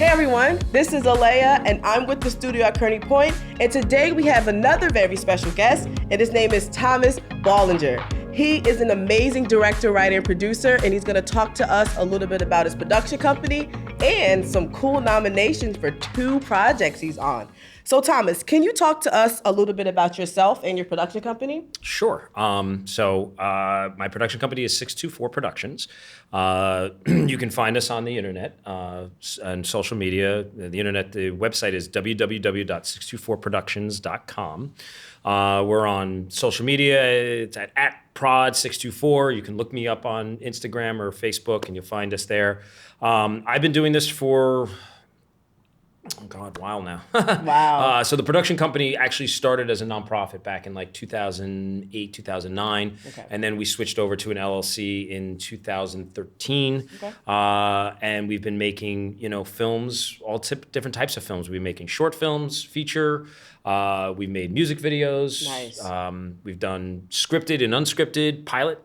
Hey everyone, this is Alea and I'm with the studio at Kearny Point, and today we have another very special guest, and his name is Thomas Baldinger. He is an amazing director, writer, and producer, and he's gonna talk to us a little bit about his production company and some cool nominations for 2 projects he's on. So Thomas, can you talk to us a little bit about yourself and your production company? Sure. My production company is 624 Productions. You can find us on the internet and social media. The internet, the website is www.624productions.com. We're on social media. It's at @prod624. You can look me up on Instagram or Facebook, and you'll find us there. I've been doing this for a while now. Wow. So the production company actually started as a nonprofit back in like 2008, 2009. Okay. And then we switched over to an LLC in 2013. Okay. And we've been making, films, different types of films. We've been making short films, feature. We've made music videos. Nice. We've done scripted and unscripted pilot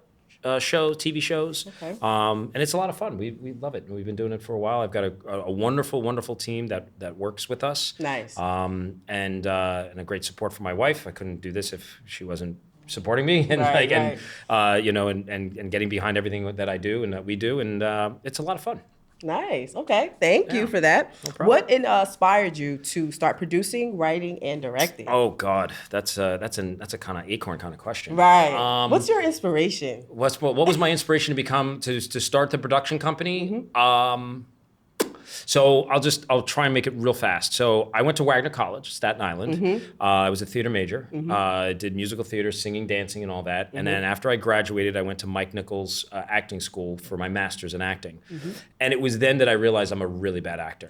shows, TV shows, Okay. and it's a lot of fun. We love it. We've been doing it for a while. I've got a wonderful, wonderful team that works with us. Nice. And a great support from my wife. I couldn't do this if she wasn't supporting me and Right. and getting behind everything that I do and that we do, and it's a lot of fun. Nice. Okay. Thank you for that. No problem. What inspired you to start producing, writing, and directing? Oh God, that's a kind of acorn kind of question. Right. What's your inspiration? What was my inspiration to start the production company? So I'll try and make it real fast. So I went to Wagner College, Staten Island. I was a theater major. Did musical theater, singing, dancing, and all that. And then after I graduated, I went to Mike Nichols acting school for my master's in acting. And it was then that I realized I'm a really bad actor.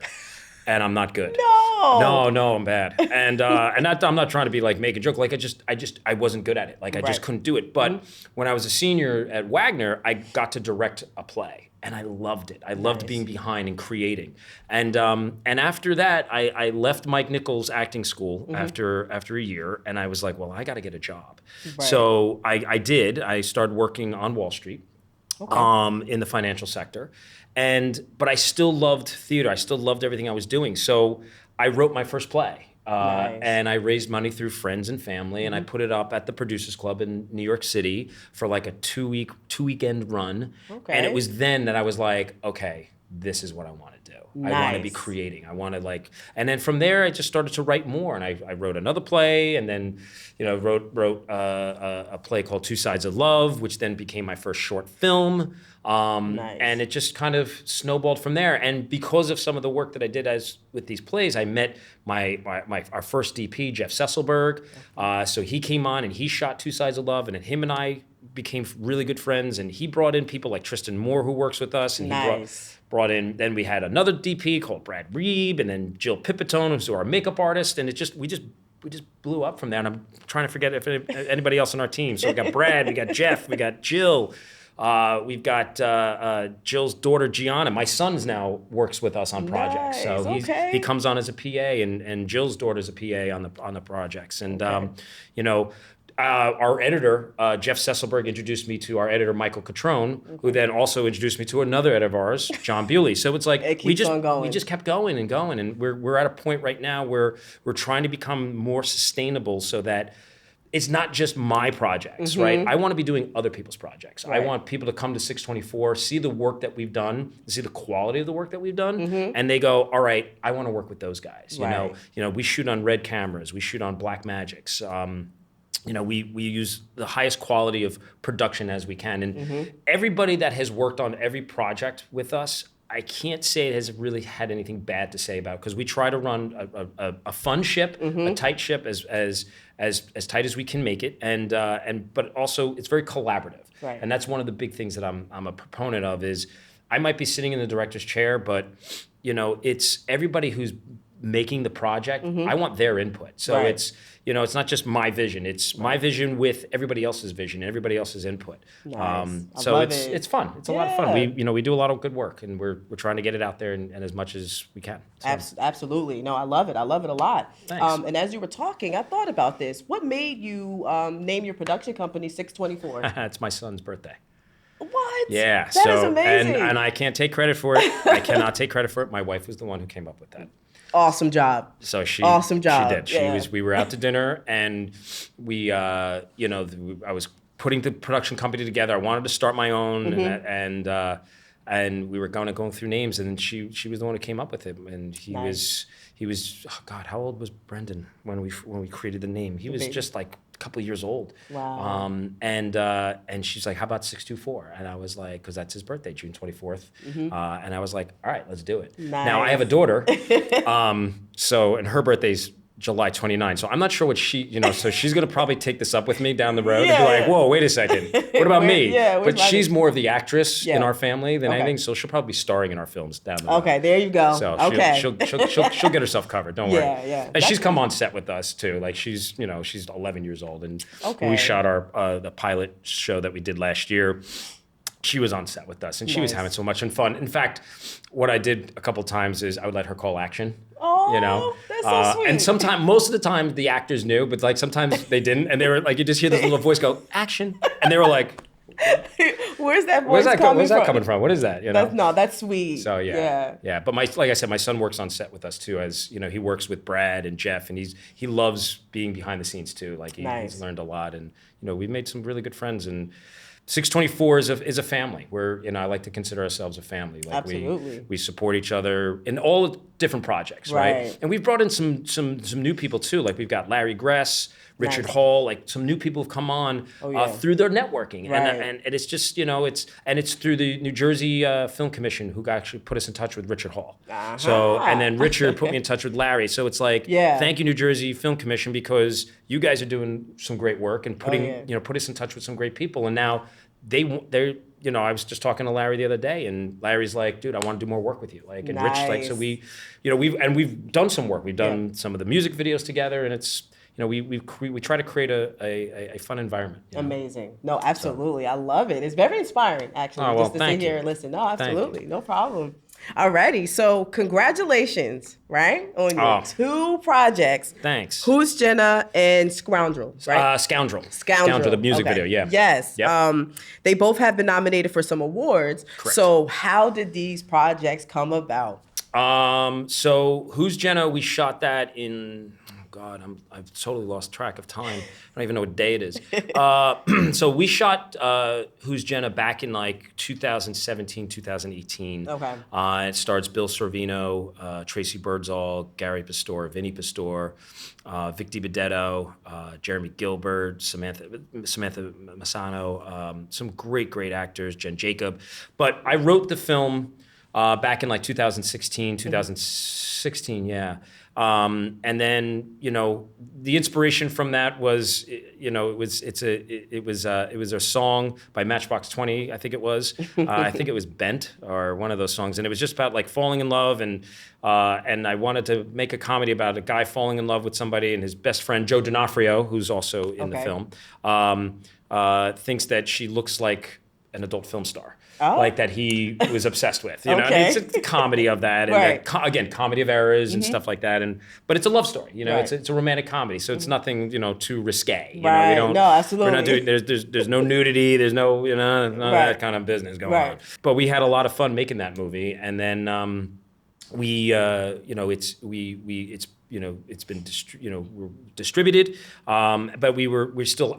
And I'm not good. No, I'm bad. And I'm not trying to be like make a joke. Like I wasn't good at it. Like I just couldn't do it. But when I was a senior at Wagner, I got to direct a play. And I loved it. I loved being behind and creating. And after that, I left Mike Nichols acting school after a year, and I was like, well, I got to get a job. Right. So I did. I started working on Wall Street, in the financial sector, but I still loved theater. I still loved everything I was doing. So I wrote my first play. And I raised money through friends and family, and I put it up at the Producers Club in New York City for like a two-weekend run. Okay. And it was then that I was like, okay, this is what I want to do. Nice. I want to be creating. I want to and then from there I just started to write more, and I wrote another play, and then wrote a play called Two Sides of Love, which then became my first short film. Nice. And it just kind of snowballed from there. And because of some of the work that I did with these plays, I met our first DP, Jeff Sesselberg. So he came on and he shot Two Sides of Love, and then him and I became really good friends. And he brought in people like Tristan Moore, who works with us, and Nice. he brought in. Then we had another DP called Brad Reeb, and then Jill Pipitone, who's our makeup artist. And we just blew up from there. And I'm trying to forget if anybody else on our team. So we got Brad, we got Jeff, we got Jill. We've got Jill's daughter, Gianna. My son's now works with us on projects. Nice. So he comes on as a PA, and Jill's daughter's a PA on the projects. And, our editor, Jeff Sesselberg, introduced me to our editor, Michael Catrone, who then also introduced me to another editor of ours, John Bewley. So it's like It keeps on going. we just kept going and going. And we're at a point right now where we're trying to become more sustainable so that it's not just my projects, right? I want to be doing other people's projects. Right. I want people to come to 624, see the work that we've done, see the quality of the work that we've done, and they go, all right, I want to work with those guys. Right. We shoot on Red cameras, we shoot on Black Magics. We use the highest quality of production as we can. And everybody that has worked on every project with us, I can't say it has really had anything bad to say about, because we try to run a fun ship, a tight ship, as tight as we can make it, but also it's very collaborative. Right. And that's one of the big things that I'm a proponent of is I might be sitting in the director's chair, but it's everybody who's making the project. I want their input. So it's not just my vision. It's my vision with everybody else's vision, everybody else's input. Nice. So it's fun. It's a lot of fun. We do a lot of good work, and we're trying to get it out there and as much as we can. So. Absolutely. No, I love it. I love it a lot. Thanks. And as you were talking, I thought about this. What made you name your production company 624? It's my son's birthday. What? Yeah. That is amazing. And I can't take credit for it. I cannot take credit for it. My wife was the one who came up with that. Awesome job. So awesome job. She did. Yeah. We were out to dinner, and we, I was putting the production company together. I wanted to start my own, and we were going through names, and then she was the one who came up with it, and he was oh God, how old was Brendan when we created the name? He was just like a couple of years old. Wow. And she's like, how about 624? And I was like, because that's his birthday, June 24th. And I was like, all right, let's do it. Nice. Now I have a daughter, and her birthday's July 29th. So I'm not sure what so she's going to probably take this up with me down the road and be like, whoa, wait a second. What about me? Yeah, but she's more of the actress in our family than Okay. anything. So she'll probably be starring in our films down the road. Okay, there you go. So okay. she'll get herself covered. Don't worry. Yeah. And she's come on set with us too. Like she's 11 years old. And when we Okay. shot the pilot show that we did last year, she was on set with us, and she was having so much fun. In fact, what I did a couple times is I would let her call action. Oh, that's so sweet. And most of the time, the actors knew, but like sometimes they didn't, and they were like, you just hear this little voice go, action, and they were like, Where's that voice coming from? Where's that coming from? What is that? That's sweet. So yeah. But like I said, my son works on set with us too. As you know, he works with Brad and Jeff, and he loves being behind the scenes too. Like he's learned a lot, and we've made some really good friends. And 624 is a family. I like to consider ourselves a family. Like Absolutely. we support each other in all different projects, right? And we've brought in some new people too. Like we've got Larry Gress, Richard Hall, like some new people have come on through their networking, and it's just it's through the New Jersey Film Commission who actually put us in touch with Richard Hall. So and then Richard put me in touch with Larry. So it's like thank you New Jersey Film Commission, because you guys are doing some great work and put us in touch with some great people, and now they're. I was just talking to Larry the other day, and Larry's like, "Dude, I want to do more work with you." Like, and Rich, like, so we've done some work. We've done some of the music videos together, and it's. We try to create a fun environment. Amazing. No, absolutely. I love it. It's very inspiring, actually, just to sit here and listen. No, absolutely. No problem. Alrighty. So congratulations, right? On your 2 projects. Thanks. Who's Jenna and Scoundrel, right? Scoundrel, the music Okay. video, yeah. Yes. Yep. They both have been nominated for some awards. Correct. So how did these projects come about? So Who's Jenna, we shot that in... God, I've totally lost track of time. I don't even know what day it is. So we shot Who's Jenna back in like 2017, 2018. Okay. It stars Bill Sorvino, Tracy Birdsall, Gary Pastor, Vinny Pastor, Vic DiBedetto, Jeremy Gilbert, Samantha Massano, some great actors, Jen Jacob. But I wrote the film back in like 2016, yeah. And then, the inspiration from that was, it was a song by Matchbox 20, I think it was. I think it was Bent, or one of those songs, and it was just about like falling in love, and I wanted to make a comedy about a guy falling in love with somebody, and his best friend Joe D'Onofrio, who's also in the film, thinks that she looks like an adult film star. Like that he was obsessed with, And it's a comedy of that, and again, comedy of errors and stuff like that, but it's a love story, it's a romantic comedy, so it's nothing, too risque, We don't, no, absolutely. We're not doing, there's no nudity, there's no, none of that kind of business going on, but we had a lot of fun making that movie, and then it's been we're distributed, but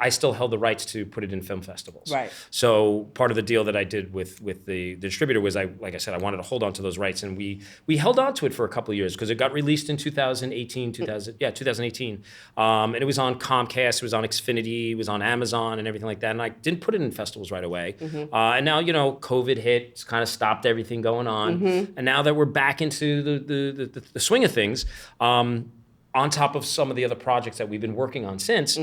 I still held the rights to put it in film festivals. Right. So part of the deal that I did with the distributor was like I said, I wanted to hold on to those rights, and we held on to it for a couple of years because it got released in 2018, and it was on Comcast, it was on Xfinity, it was on Amazon and everything like that, and I didn't put it in festivals right away. And now COVID hit, it's kind of stopped everything going on, and now that we're back into the swing of things, on top of some of the other projects that we've been working on since,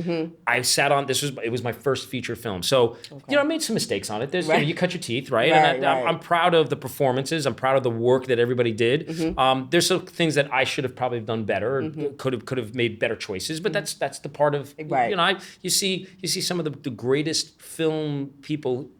I sat on, it was my first feature film. So, I made some mistakes on it. There's, you cut your teeth, right? I'm proud of the performances. I'm proud of the work that everybody did. There's some things that I should have probably done better, could have made better choices, but that's the part of, you see some of the greatest film people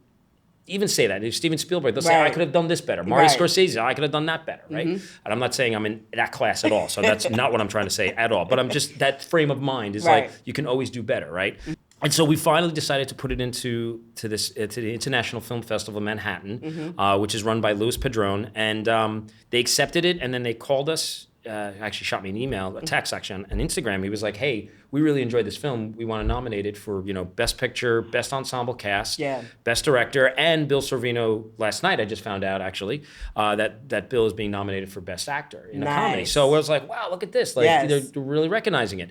even say that. Steven Spielberg, they'll say, I could have done this better. Marty Scorsese, I could have done that better, right? And I'm not saying I'm in that class at all, so that's not what I'm trying to say at all. But I'm just, that frame of mind is like, you can always do better, right? And so we finally decided to put it into to the International Film Festival in Manhattan, which is run by Louis Padrone. And they accepted it, and then they called us, actually shot me an email, a text actually on Instagram. He was like, hey, we really enjoyed this film. We want to nominate it for, Best Picture, Best Ensemble Cast, Best Director, and Bill Sorvino, last night I just found out actually, that Bill is being nominated for Best Actor in a comedy. So I was like, wow, look at this. Like they're really recognizing it.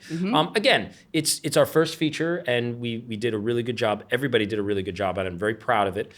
Again, it's our first feature, and we did a really good job. Everybody did a really good job, and I'm very proud of it.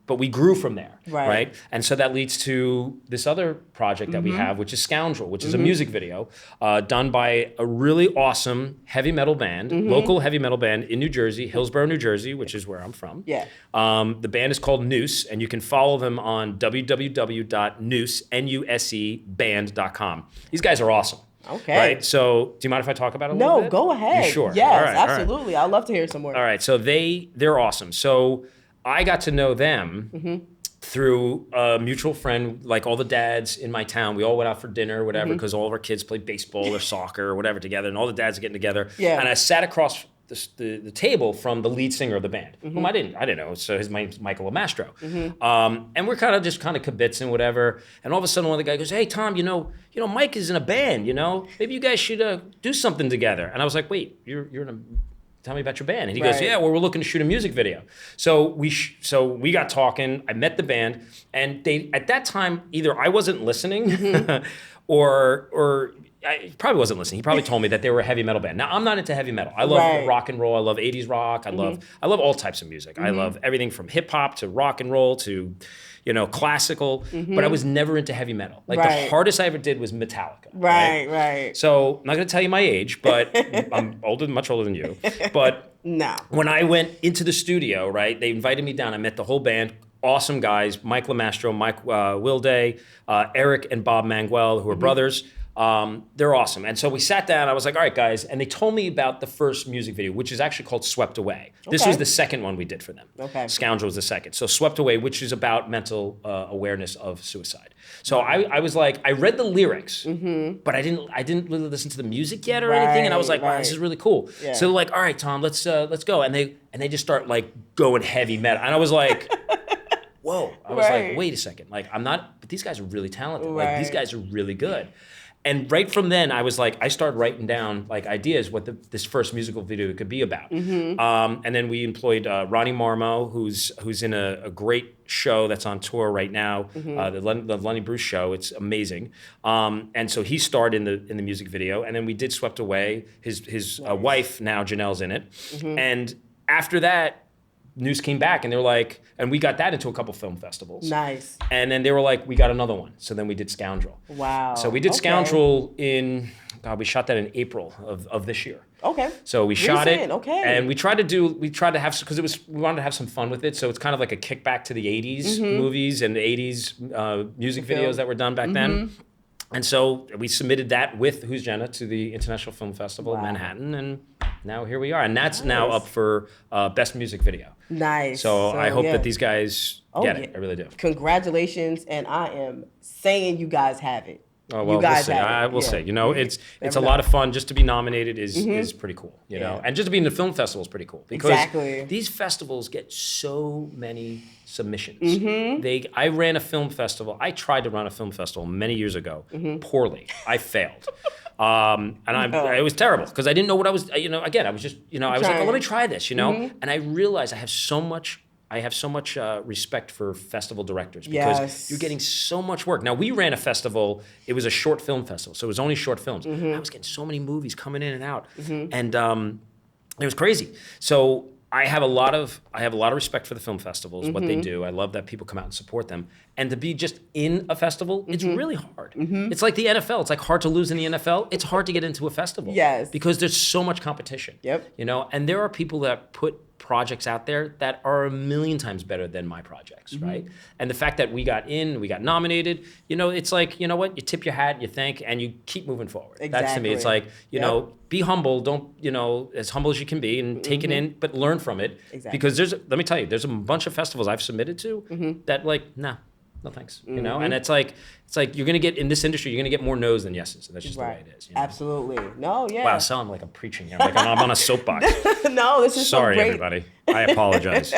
But we grew from there, right? And so that leads to this other project that we have, which is Scoundrel, which is a music video done by a really awesome heavy metal band, local heavy metal band in New Jersey, Hillsborough, New Jersey, which is where I'm from. The band is called Noose, and you can follow them on www.noose.band.com. These guys are awesome. Okay. Right. So, do you mind if I talk about it a little bit? No, go ahead. You sure? Yes, all right, absolutely. I'd love to hear some more. All right. So they're awesome. So I got to know them through a mutual friend, like all the dads in my town. We all went out for dinner or whatever, because all of our kids played baseball or soccer or whatever together, and all the dads are getting together. And I sat across the table from the lead singer of the band, whom I didn't know. So his name's Michael Amastro. And we're kind of kibitzing, whatever. And all of a sudden, one of the guys goes, hey, Tom, Mike is in a band, Maybe you guys should do something together. And I was like, wait, you're in a... Tell me about your band. And he goes, yeah, well, we're looking to shoot a music video. So we got talking. I met the band, and they, at that time, either I wasn't listening or I probably wasn't listening. He probably told me that they were a heavy metal band. Now, I'm not into heavy metal. I love rock and roll. I love 80s rock. I love all types of music. I love everything from hip hop to rock and roll to classical, but I was never into heavy metal. Like the hardest I ever did was Metallica. Right. So I'm not gonna tell you my age, but I'm much older than you. But when I went into the studio, right, they invited me down. I met the whole band, awesome guys, Mike Lamastro, Mike Wilday, Eric and Bob Manguel, who are brothers. They're awesome. And so we sat down, I was like, all right, guys. And they told me about the first music video, which is actually called Swept Away. This was the second one we did for them. Scoundrel was the second. So Swept Away, which is about mental awareness of suicide. So I was like, I read the lyrics, but I didn't really listen to the music yet or anything. And I was like, wow, this is really cool. So they're like, all right, Tom, let's go. And they just start like going heavy metal. And I was like, whoa. I was like, wait a second. Like, but these guys are really talented. Like, these guys are really good. And right from then, I was like, I started writing down like ideas what this first musical video could be about. And then we employed Ronnie Marmo, who's in a great show that's on tour right now, the Lenny Bruce show. It's amazing. And so he starred in the music video, and then we did Swept Away. His wife now, Janelle's in it. And after that, Noose came back, and they were like, and we got that into a couple film festivals. Nice. And then they were like, we got another one. So then we did Scoundrel. Wow. So we did Scoundrel we shot that in April of this year. Okay. So we shot it. Okay. And we tried to have, because we wanted to have some fun with it. So it's kind of like a kickback to the 80s movies and the 80s music videos that were done back then. And so we submitted that with Who's Jenna to the International Film Festival in Manhattan, and now here we are. And that's now up for Best Music Video. Nice. So I hope that these guys get it. I really do. Congratulations, and I am saying you guys have it. Oh, well, we'll see. I will say, it's a lot of fun. Just to be nominated is pretty cool, you know, and just to be in the film festival is pretty cool because these festivals get so many submissions. I ran a film festival. I tried to run a film festival many years ago, poorly. I failed. It was terrible because I didn't know what I was, again, I was just, I was like, oh, let me try this, and I realized I have so much respect for festival directors because you're getting so much work. Now, we ran a festival. It was a short film festival, so it was only short films. I was getting so many movies coming in and out, and it was crazy. So I have a lot of respect for the film festivals, what they do. I love that people come out and support them. And to be just in a festival, it's really hard. It's like the NFL. It's like hard to lose in the NFL. It's hard to get into a festival. Because there's so much competition. And there are people that put projects out there that are a million times better than my projects, right? And the fact that we got nominated, it's like, you know what? You tip your hat, you thank, and you keep moving forward. That's to me. It's like, be humble. Don't, as humble as you can be and take it in, but learn from it. Because let me tell you, there's a bunch of festivals I've submitted to that like, nah. no thanks. You know, and it's like you're gonna get in this industry, you're gonna get more no's than yeses. And that's just the way it is. You know? Absolutely. No, yeah. Wow, sound like I'm preaching here. Like I'm on a soapbox. No, this is sorry, great... everybody. I apologize.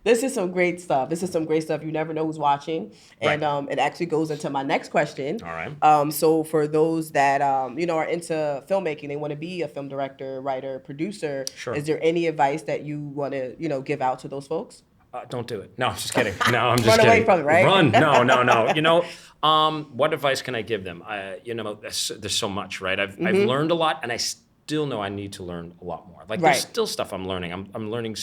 This is some great stuff. You never know who's watching. And it actually goes into my next question. All right. So for those that, you know, are into filmmaking, they want to be a film director, writer, producer. Sure. Is there any advice that you want to, you know, give out to those folks? Don't do it. No, I'm just kidding. No, I'm just Run kidding. away from it, right? Run. No. You know, what advice can I give them? You know, there's so much, right? I've learned a lot, and I still know I need to learn a lot more. Like there's still stuff I'm learning. I'm learning,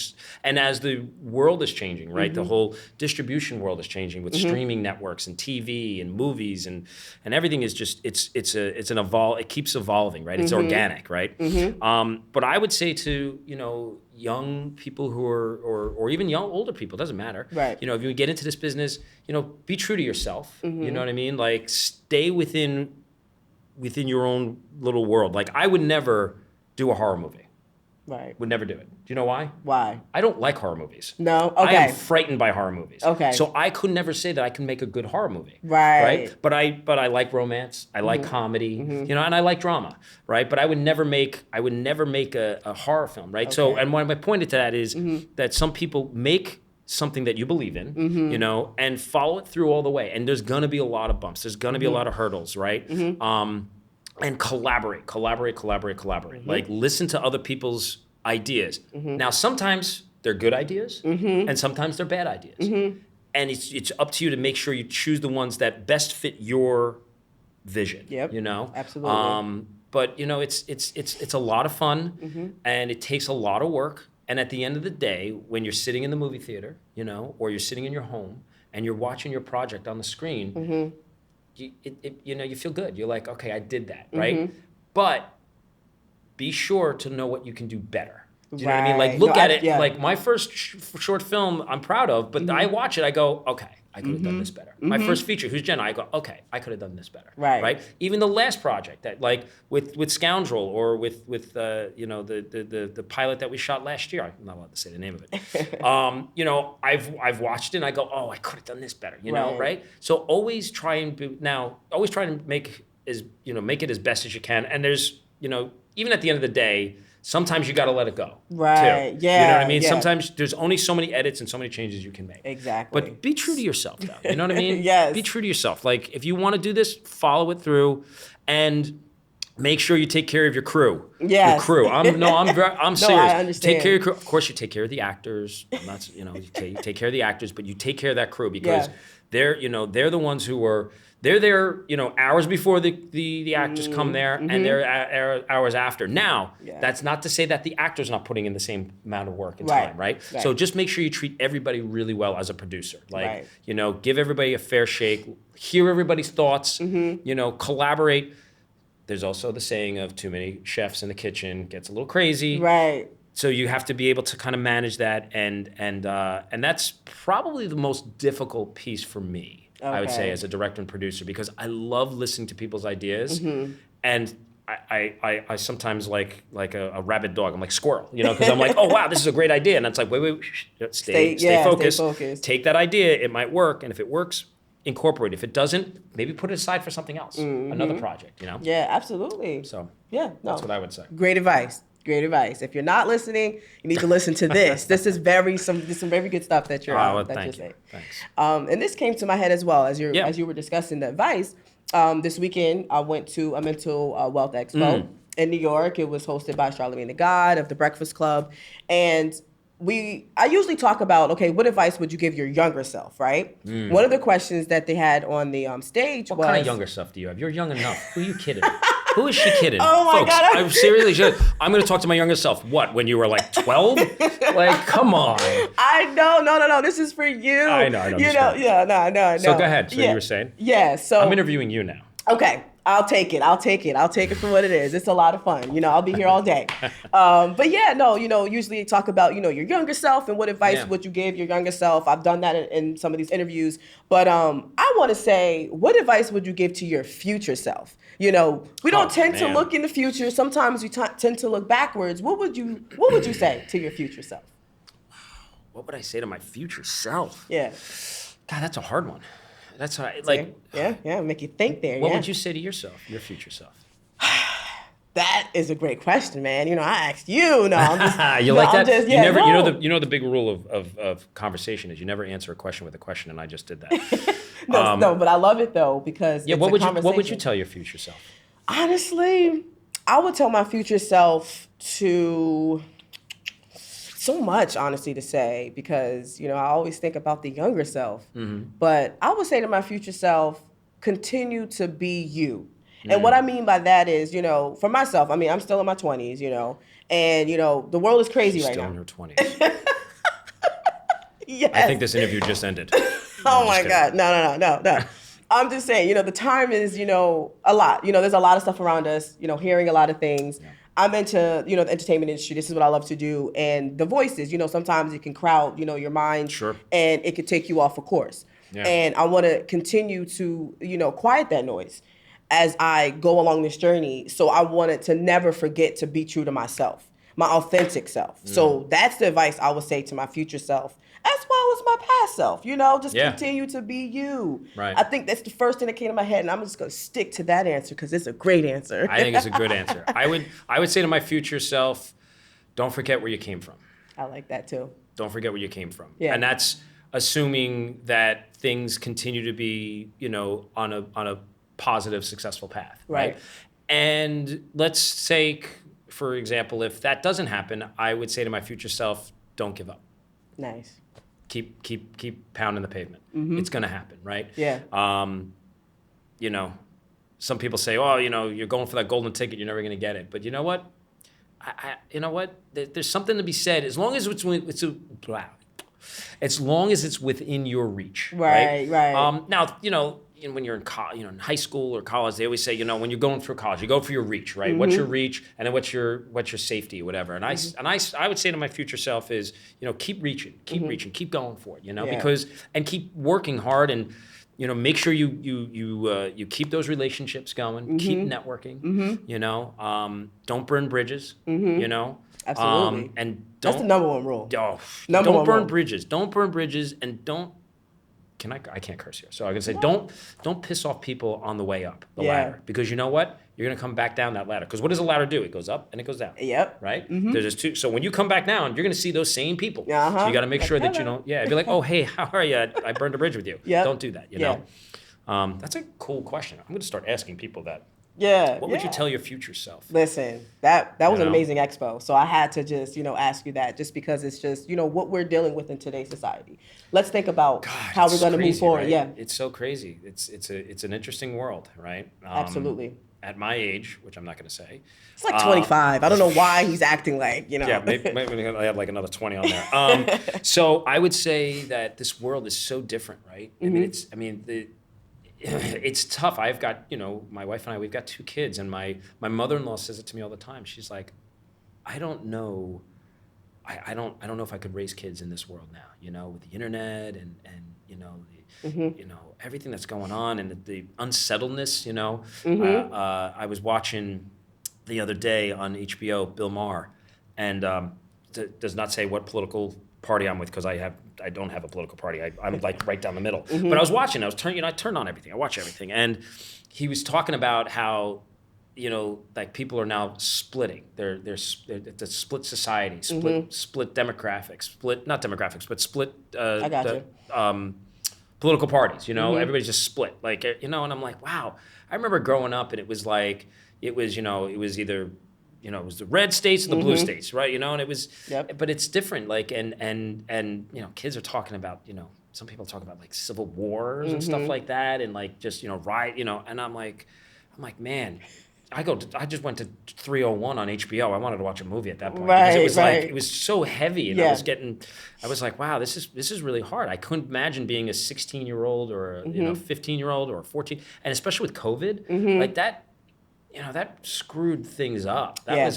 and as the world is changing, right? The whole distribution world is changing with streaming networks and TV and movies and everything is just it keeps evolving, right? It's organic, right? But I would say to, you know, young people who are or even older people, doesn't matter. Right. You know, if you get into this business, you know, be true to yourself. You know what I mean? Like stay within your own little world. Like I would never do a horror movie. Right. Would never do it. Do you know why? Why? I don't like horror movies. No? Okay. I am frightened by horror movies. Okay. So I could never say that I can make a good horror movie. Right. But I like romance. I like comedy. You know, and I like drama. Right. But I would never make a horror film. Right. Okay. So and my point to that is that some people make something that you believe in, you know, and follow it through all the way. And there's gonna be a lot of bumps. There's gonna be a lot of hurdles, right? And collaborate. Like listen to other people's ideas. Now, sometimes they're good ideas and sometimes they're bad ideas. And it's up to you to make sure you choose the ones that best fit your vision, you know? Absolutely. But you know, it's a lot of fun and it takes a lot of work. And at the end of the day, when you're sitting in the movie theater, you know, or you're sitting in your home and you're watching your project on the screen, you know, you feel good. You're like, okay, I did that, right? But be sure to know what you can do better. Do you know what I mean? Like, look at it. Yeah. Like my first short film, I'm proud of, but I watch it, I go, okay, I could have done this better. My first feature, who's Jenna? I go, okay, I could have done this better. Right. Even the last project that, like, with Scoundrel or with you know, the pilot that we shot last year. I'm not allowed to say the name of it. You know, I've watched it and I go, oh, I could have done this better. You know, right? So always try and make it as best as you can. And there's, you know, even at the end of the day, sometimes you got to let it go. Right. Too. Yeah. You know what I mean? Yeah. Sometimes there's only so many edits and so many changes you can make. Exactly. But be true to yourself, though. You know what I mean? Yes. Be true to yourself. Like, if you want to do this, follow it through, and make sure you take care of your crew. Yes. Your crew. I'm serious. No, I understand. Take care of your crew. Of course, you take care of the actors. You take care of the actors, but you take care of that crew because they're the ones who are. They're there, you know, hours before the actors come there, and they're hours after. Now, that's not to say that the actor's not putting in the same amount of work and time, right? So just make sure you treat everybody really well as a producer. Like, you know, give everybody a fair shake, hear everybody's thoughts, you know, collaborate. There's also the saying of too many chefs in the kitchen gets a little crazy. Right. So you have to be able to kind of manage that, and that's probably the most difficult piece for me. Okay. I would say as a director and producer, because I love listening to people's ideas, and I sometimes like a rabid dog. I'm like squirrel, you know, because I'm like, oh wow, this is a great idea, and it's like wait, stay focused. Take that idea, it might work, and if it works, incorporate it. If it doesn't, maybe put it aside for something else, another project, you know. Yeah, absolutely. So that's what I would say. Great advice. Great advice. If you're not listening, you need to listen to this. This is some very good stuff that you're saying. Thanks. And this came to my head as well as you were discussing the advice. This weekend I went to a mental wealth expo in New York. It was hosted by Charlamagne the God of the Breakfast Club, and I usually talk about, okay, what advice would you give your younger self, right? One of the questions that they had on the stage was... What kind of younger self do you have? You're young enough. Who are you kidding? Who is she kidding? Oh my God. I'm seriously, I'm going to talk to my younger self. What, when you were like 12? Like, come on. I know. No. This is for you. I know. You know, no. So go ahead. So you were saying? Yeah, so... I'm interviewing you now. Okay. I'll take it for what it is. It's a lot of fun. You know, I'll be here all day. But yeah, no, you know, usually talk about, you know, your younger self and what advice would you give your younger self. I've done that in some of these interviews. But I want to say, what advice would you give to your future self? You know, we don't tend to look in the future. Sometimes we tend to look backwards. What would you say to your future self? What would I say to my future self? Yeah. God, that's a hard one. That's right. Like, yeah, make you think there. What would you say to yourself, your future self? That is a great question, man. You know, I asked you. No, I'm just. You no, like that? I'm just, you yeah, never. no. You know the big rule of conversation is you never answer a question with a question, and I just did that. No, but I love it though because yeah. it's What a would you tell your future self? Honestly, I would tell my future self to so much, honestly, to say, because, you know, I always think about the younger self. But I would say to my future self, continue to be you. And what I mean by that is, you know, for myself, I mean, I'm still in my 20s, you know, and, you know, the world is crazy She's right still now. in her 20s. Yes. I think this interview just ended. Oh my God. No. I'm just saying, you know, the time is, you know, a lot. You know, there's a lot of stuff around us, you know, hearing a lot of things. Yeah. I'm into, you know, the entertainment industry. This is what I love to do. And the voices, you know, sometimes it can crowd, you know, your mind. Sure. And it could take you off a course. Yeah. And I want to continue to, you know, quiet that noise as I go along this journey. So I wanted to never forget to be true to myself, my authentic self. So that's the advice I would say to my future self, as well as my past self, you know, just continue to be you. Right. I think that's the first thing that came to my head, and I'm just going to stick to that answer because it's a great answer. I think it's a good answer. I would say to my future self, don't forget where you came from. I like that too. Don't forget where you came from. Yeah. And that's assuming that things continue to be, you know, on a positive, successful path. Right. And let's say, for example, if that doesn't happen, I would say to my future self, don't give up. Nice. Keep pounding the pavement. It's going to happen, right? Yeah. You know, some people say, "Oh, you know, you're going for that golden ticket. You're never going to get it." But you know what? You know what? There's something to be said. As long as it's within your reach. Right. Now, you know, when you're in in high school or college, they always say, you know, when you're going through college, you go for your reach, right? What's your reach, and then what's your safety, or whatever. And I would say to my future self is, you know, keep reaching, keep going for it, you know, because and keep working hard, and you know, make sure you keep those relationships going, keep networking, you know, don't burn bridges, you know. Absolutely. And that's the number one rule. Don't burn bridges. Don't burn bridges, and don't. I can't curse here. So I can say, don't piss off people on the way up the ladder, because you know what? You're gonna come back down that ladder. Because what does a ladder do? It goes up and it goes down. Yep. Right. There's just two. So when you come back down, you're gonna see those same people. So you got to make sure that you don't. Yeah. Be like, oh hey, how are you? I burned a bridge with you. Yeah. Don't do that. You know. That's a cool question. I'm gonna start asking people that. Yeah. What would you tell your future self? Listen, that was an amazing expo. So I had to just, you know, ask you that, just because it's just, you know, what we're dealing with in today's society. Let's think about how we're going to move forward. Right? Yeah. It's so crazy. It's an interesting world, right? Absolutely. At my age, which I'm not going to say. It's like 25. I don't know why he's acting like, you know. Yeah, maybe I have like another 20 on there. So I would say that this world is so different, right? It's tough. I've got, you know, my wife and I, we've got 2 kids, and my mother-in-law says it to me all the time. She's like, I don't know if I could raise kids in this world now, you know, with the internet and you know, you know, everything that's going on, and the unsettledness, you know. I was watching the other day on HBO, Bill Maher, and does not say what political party I'm with, because I don't have a political party. I'm like right down the middle. But I was watching. I turned on everything. I watch everything, and he was talking about how, you know, like people are now splitting. They're it's a split society, split demographics, not demographics, but split. I got you. Political parties. You know, everybody's just split. Like, you know, and I'm like, wow. I remember growing up, and it was like, it was either. You know, it was the red states and the blue states, right? You know, and it was, but it's different. Like, and you know, kids are talking about, you know, some people talk about like civil wars and stuff like that, and like just, you know, riot, you know, and I'm like, man, I just went to 301 on HBO. I wanted to watch a movie at that point, because it was like, it was so heavy, and I was like, wow, this is really hard. I couldn't imagine being a 16-year-old or a, you know, 15-year-old or a 14, and especially with COVID, like that. You know, that screwed things up. That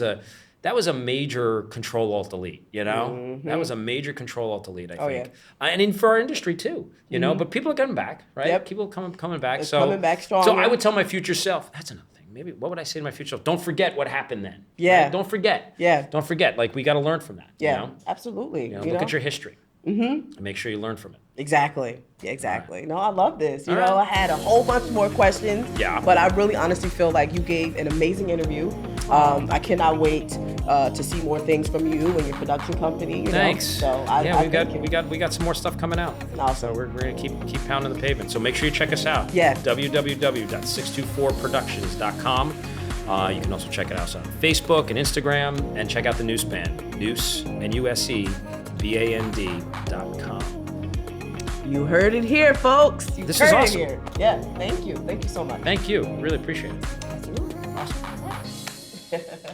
was a major Control-Alt-Delete, you know? That was a major Control-Alt-Delete, I think. And for our industry too, you know? But people are coming back, right? Yep. People coming back. It's coming back strong. So I would tell my future self, that's another thing. Maybe, what would I say to my future self? Don't forget what happened then. Yeah. Right? Don't forget. Yeah. Don't forget. Like, we got to learn from that. Yeah, you know? absolutely. You know, look at your history. And make sure you learn from it. Exactly. Exactly. No, I love this. You All know, right. I had a whole bunch more questions. Yeah. But I really honestly feel like you gave an amazing interview. I cannot wait to see more things from you and your production company. You Thanks. Know? So we got some more stuff coming out. Awesome. So we're gonna keep pounding the pavement. So make sure you check us out. Yeah. www.624productions.com. You can also check it out on Facebook and Instagram, and check out the Noose Band, Noose, NUSEBAND.com. You heard it here, folks. You This heard is it awesome. here. Yeah, thank you. Thank you so much. Thank you. Really appreciate it. Absolutely. Awesome.